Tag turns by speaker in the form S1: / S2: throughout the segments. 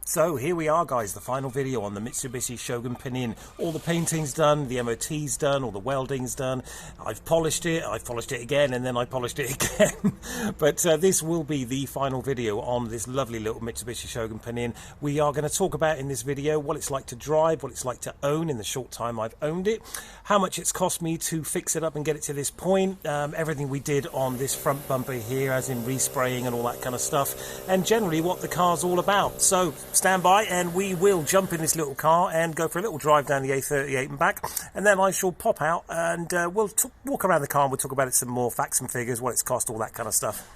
S1: So here we are, guys, the final video on the Mitsubishi Shogun Pinin. All the painting's done, the MOT's done, all the welding's done. I've polished it again, and then I polished it again. But this will be the final video on this lovely little Mitsubishi Shogun Pinin. We are going to talk about in this video what it's like to drive, what it's like to own in the short time I've owned it, how much it's cost me to fix it up and get it to this point, everything we did on this front bumper here, as in respraying and all that kind of stuff, and generally what the car's all about. So stand by and we will jump in this little car and go for a little drive down the A38 and back, and then I shall pop out and we'll walk around the car and we'll talk about it some more, facts and figures, what it's cost, all that kind of stuff.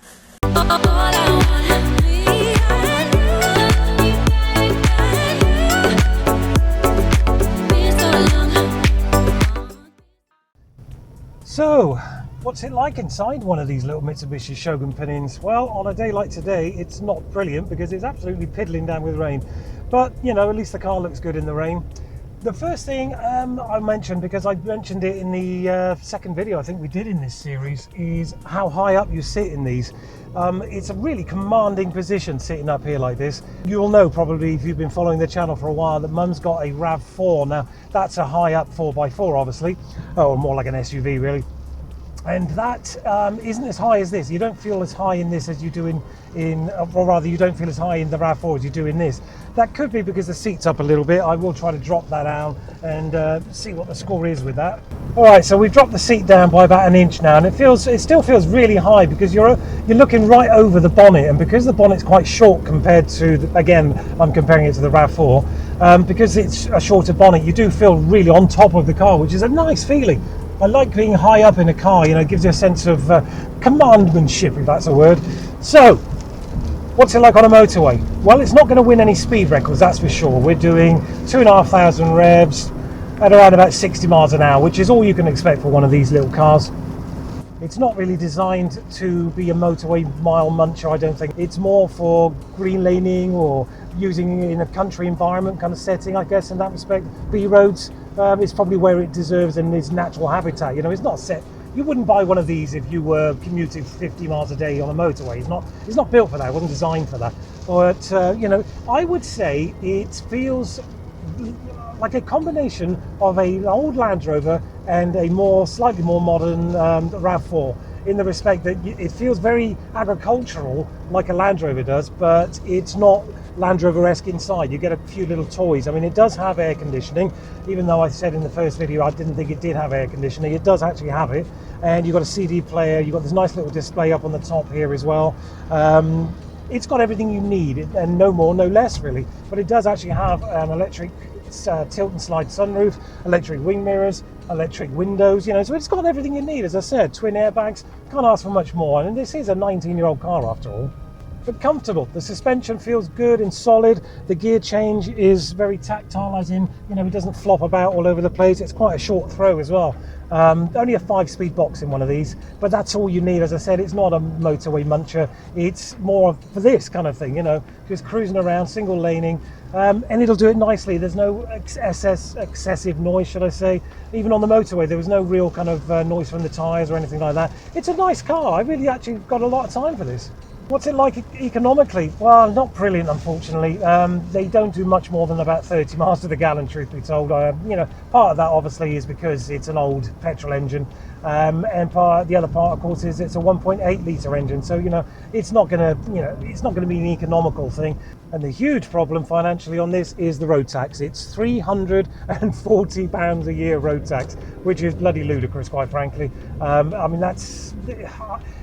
S1: So, what's it like inside one of these little Mitsubishi Shogun Pinins? Well, on a day like today, it's not brilliant because it's absolutely piddling down with rain. But, you know, at least the car looks good in the rain. The first thing I mentioned, because I mentioned it in the second video I think we did in this series, is how high up you sit in these. It's a really commanding position sitting up here like this. You'll know probably if you've been following the channel for a while that Mum's got a RAV4. Now that's a high up 4x4 obviously, or more like an SUV really. And that isn't as high as this. You don't feel as high in this as you do or rather you don't feel as high in the RAV4 as you do in this. That could be because the seat's up a little bit. I will try to drop that down and see what the score is with that. All right, so we've dropped the seat down by about 1 inch now, and it still feels really high because you're looking right over the bonnet, and because the bonnet's quite short compared to, again, I'm comparing it to the RAV4, because it's a shorter bonnet, you do feel really on top of the car, which is a nice feeling. I like being high up in a car, you know, it gives you a sense of commandmanship, if that's a word. So, what's it like on a motorway? Well, it's not going to win any speed records, that's for sure. We're doing 2,500 revs at around about 60 miles an hour, which is all you can expect for one of these little cars. It's not really designed to be a motorway mile muncher, I don't think. It's more for green laning or using it in a country environment kind of setting, I guess, in that respect. B roads is probably where it deserves in its natural habitat. You know, it's not set. You wouldn't buy one of these if you were commuting 50 miles a day on a motorway. It's not built for that. It wasn't designed for that. But you know, I would say it feels like a combination of an old Land Rover and a slightly more modern RAV4, in the respect that it feels very agricultural like a Land Rover does, but it's not Land Rover-esque inside. You get a few little toys. I mean, it does have air conditioning, even though I said in the first video I didn't think it did have air conditioning. It does actually have it, and you've got a CD player, you've got this nice little display up on the top here as well. It's got everything you need, and no more, no less really, but it does actually have an electric tilt and slide sunroof, electric wing mirrors, electric windows, you know, so it's got everything you need. As I said, twin airbags, can't ask for much more, and this is a 19-year-old car after all. But comfortable. The suspension feels good and solid. The gear change is very tactile, as in, you know, it doesn't flop about all over the place. It's quite a short throw as well. Only a 5-speed box in one of these, but that's all you need. As I said, it's not a motorway muncher. It's more for this kind of thing, you know, just cruising around, single laning, and it'll do it nicely. There's no excessive noise, should I say. Even on the motorway, there was no real kind of noise from the tyres or anything like that. It's a nice car. I really actually got a lot of time for this. What's it like economically? Well, not brilliant, unfortunately. They don't do much more than about 30 miles to the gallon, truth be told. You know, part of that obviously is because it's an old petrol engine, and the other part, of course, is it's a 1.8 litre engine. So, you know, it's not going to be an economical thing. And the huge problem financially on this is the road tax. It's £340 a year road tax, which is bloody ludicrous, quite frankly. I mean,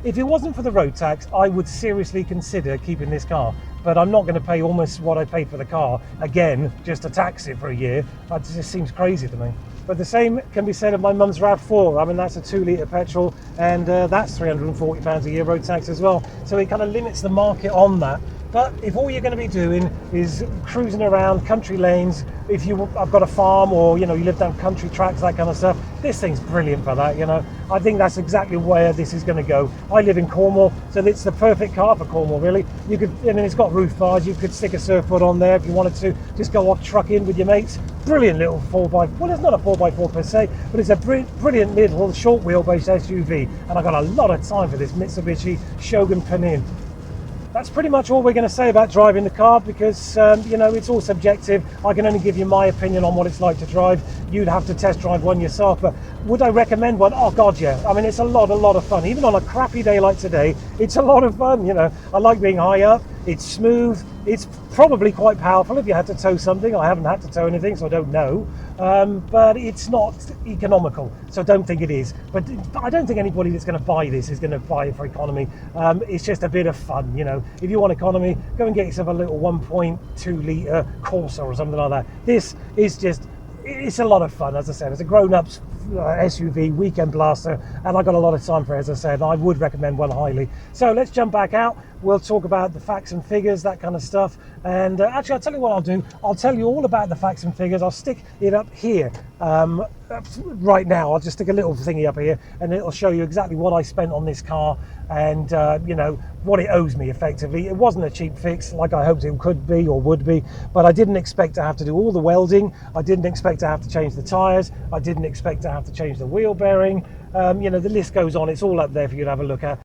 S1: if it wasn't for the road tax, I would seriously consider keeping this car. But I'm not going to pay almost what I paid for the car again just to tax it for a year. That just seems crazy to me. But the same can be said of my mum's RAV4. I mean, that's a 2-litre petrol, and that's £340 a year road tax as well. So it kind of limits the market on that. But if all you're going to be doing is cruising around country lanes, if I've got a farm, or, you know, you live down country tracks, that kind of stuff, this thing's brilliant for that, you know. I think that's exactly where this is going to go. I live in Cornwall, so it's the perfect car for Cornwall, really. You could, I mean, it's got roof bars, you could stick a surfboard on there if you wanted to, just go off trucking with your mates. Brilliant little 4x4, well, it's not a 4x4 per se, but it's a brilliant little short wheelbase SUV, and I got a lot of time for this Mitsubishi Shogun Pinin. that's pretty much all we're going to say about driving the car, because you know, it's all subjective. I can only give you my opinion on what it's like to drive. You'd have to test drive one yourself. But would I recommend one? Oh god, yeah. I mean, it's a lot of fun. Even on a crappy day like today, it's a lot of fun. You know, I like being high up. It's smooth. It's probably quite powerful if you had to tow something. I haven't had to tow anything, so I don't know. But it's not economical, so don't think it is. But I don't think anybody that's going to buy this is going to buy it for economy. It's just a bit of fun, you know. If you want economy, go and get yourself a little 1.2 litre Corsa or something like that. This is just, it's a lot of fun. As I said, it's a grown-ups SUV weekend blaster, and I got a lot of time for it. As I said, I would recommend one highly. So let's jump back out. We'll talk about the facts and figures, that kind of stuff. And actually, I'll tell you what I'll do. I'll tell you all about the facts and figures. I'll stick it up here right now. I'll just stick a little thingy up here, and it'll show you exactly what I spent on this car, and you know, what it owes me effectively. It wasn't a cheap fix like I hoped it could be or would be, but I didn't expect to have to do all the welding. I didn't expect to have to change the tyres. I didn't expect to have to change the wheel bearing. You know, the list goes on. It's all up there for you to have a look at.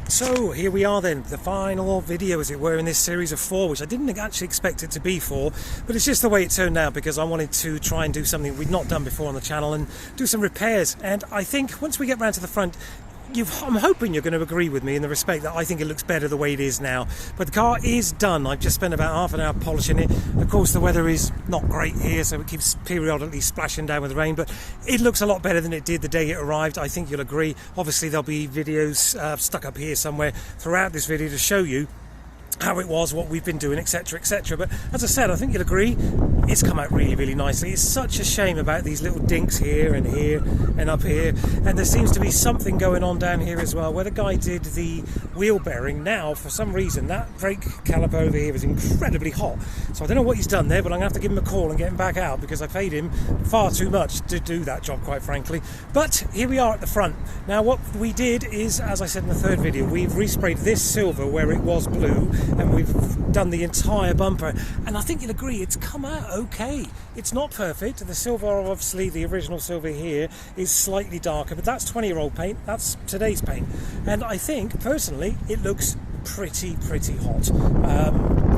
S1: So here we are then, the final video, as it were, in this series of 4, which I didn't actually expect it to be 4, but it's just the way it turned out, because I wanted to try and do something we'd not done before on the channel and do some repairs. And I think once we get round to the front, I'm hoping you're going to agree with me in the respect that I think it looks better the way it is now. But the car is done. I've just spent about half an hour polishing it. Of course, the weather is not great here, so it keeps periodically splashing down with rain, but it looks a lot better than it did the day it arrived. I think you'll agree. Obviously, there'll be videos stuck up here somewhere throughout this video to show you how it was, what we've been doing, etc, etc. But as I said, I think you'll agree, it's come out really, really nicely. It's such a shame about these little dinks here and up here, and there seems to be something going on down here as well, where the guy did the wheel bearing. Now, for some reason, that brake caliper over here is incredibly hot, so I don't know what he's done there, but I'm going to have to give him a call and get him back out, because I paid him far too much to do that job, quite frankly. But here we are at the front. Now, what we did is, as I said in the third video, we've resprayed this silver where it was blue, and we've done the entire bumper, and I think you'll agree it's come out okay. It's not perfect. The silver, obviously the original silver here, is slightly darker, but that's 20-year-old paint, that's today's paint, and I think personally it looks pretty hot.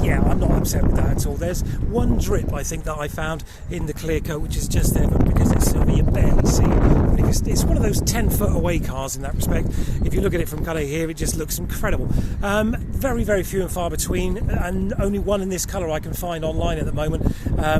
S1: Yeah, I'm not upset with that at all. There's one drip I think that I found in the clear coat, which is just there, but because it's silver you barely see it. It's one of those 10-foot away cars in that respect. If you look at it from colour here, it just looks incredible. Very few and far between, and only one in this colour I can find online at the moment.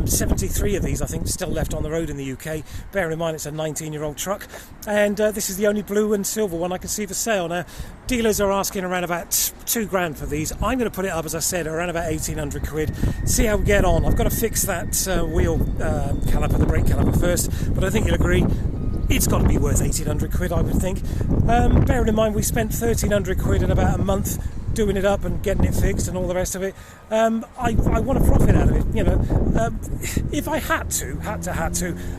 S1: 73 of these I think still left on the road in the UK. Bear in mind it's a 19-year-old truck, and this is the only blue and silver one I can see for sale. Now, dealers are asking around about £2,000 for these. I'm going to put it up, as I said, around about 1,800 quid. See how we get on. I've got to fix that wheel caliper, the brake caliper first, but I think you'll agree it's got to be worth 1,800 quid, I would think. Bearing in mind we spent 1,300 quid in about a month doing it up and getting it fixed and all the rest of it. I want to profit out of it, you know. If I had to,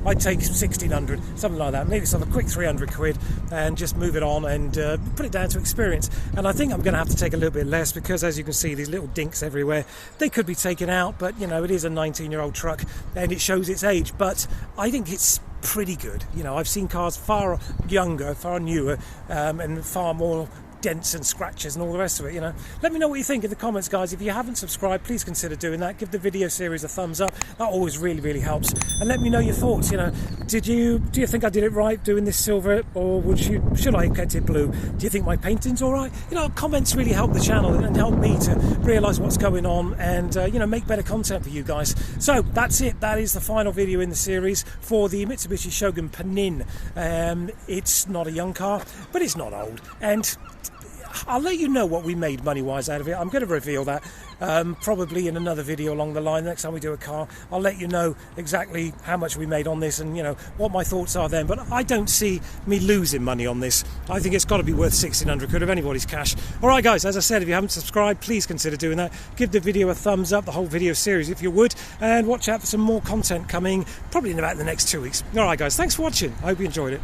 S1: I'd take 1,600, something like that. Maybe some a quick 300 quid and just move it on and put it down to experience. And I think I'm going to have to take a little bit less, because as you can see, these little dinks everywhere, they could be taken out, but you know, it is a 19-year-old truck and it shows its age, but I think it's pretty good. You know, I've seen cars far younger, far newer, and far more dents and scratches and all the rest of it, you know. Let me know what you think in the comments, guys. If you haven't subscribed, please consider doing that. Give the video series a thumbs up. That always really helps. And let me know your thoughts, you know. Do you think I did it right doing this silver, or should I have kept it blue? Do you think my painting's all right? You know, comments really help the channel and help me to realise what's going on and you know, make better content for you guys. So that's it. That is the final video in the series for the Mitsubishi Shogun Pinin. It's not a young car, but it's not old, and I'll let you know what we made money-wise out of it. I'm going to reveal that probably in another video along the line. Next time we do a car, I'll let you know exactly how much we made on this and, you know, what my thoughts are then. But I don't see me losing money on this. I think it's got to be worth 1,600 quid of anybody's cash. All right, guys, as I said, if you haven't subscribed, please consider doing that. Give the video a thumbs up, the whole video series if you would, and watch out for some more content coming probably in about the next 2 weeks. All right, guys, thanks for watching. I hope you enjoyed it.